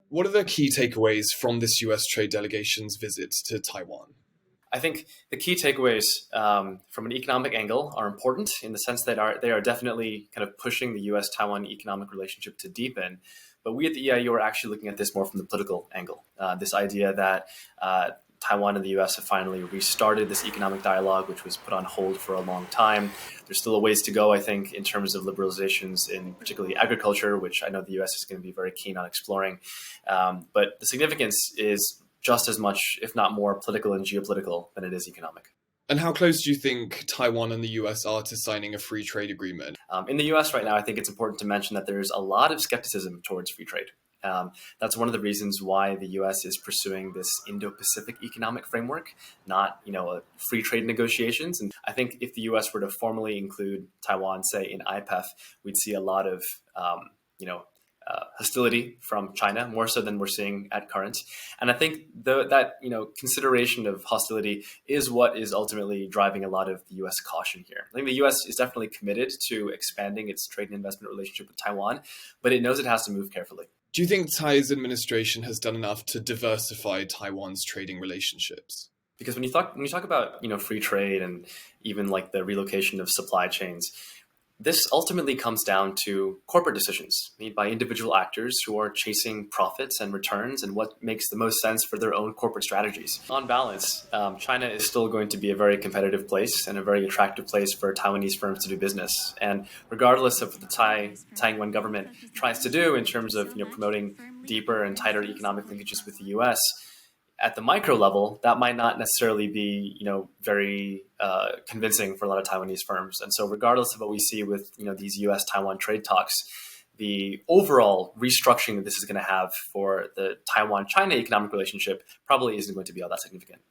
What are the key takeaways from this US trade delegation's visit to Taiwan? I think the key takeaways from an economic angle are important in the sense that they are definitely kind of pushing the U.S.-Taiwan economic relationship to deepen. But we at the EIU are actually looking at this more from the political angle. This idea that Taiwan and the U.S. have finally restarted this economic dialogue, which was put on hold for a long time. There's still a ways to go, I think, in terms of liberalizations in particularly agriculture, which I know the U.S. is going to be very keen on exploring. But the significance is just as much, if not more, political and geopolitical than it is economic. And how close do you think Taiwan and the US are to signing a free trade agreement? In the US right now, I think it's important to mention that there's a lot of skepticism towards free trade. That's one of the reasons why the U.S. is pursuing this Indo-Pacific economic framework, not free trade negotiations. And I think if the U.S. were to formally include Taiwan, say in IPEF, we'd see a lot of hostility from China, more so than we're seeing at current. And I think that consideration of hostility is what is ultimately driving a lot of the U.S. caution here. I think the U.S. is definitely committed to expanding its trade and investment relationship with Taiwan, but it knows it has to move carefully. Do you think Tsai's administration has done enough to diversify Taiwan's trading relationships? Because when you talk about free trade and even like the relocation of supply chains, this ultimately comes down to corporate decisions made by individual actors who are chasing profits and returns and what makes the most sense for their own corporate strategies. On balance, China is still going to be a very competitive place and a very attractive place for Taiwanese firms to do business. And regardless of what the Taiwan government tries to do in terms of promoting deeper and tighter economic linkages with the U.S., at the micro level, that might not necessarily be, very convincing for a lot of Taiwanese firms. And so regardless of what we see with, these U.S.-Taiwan trade talks, the overall restructuring that this is going to have for the Taiwan-China economic relationship probably isn't going to be all that significant.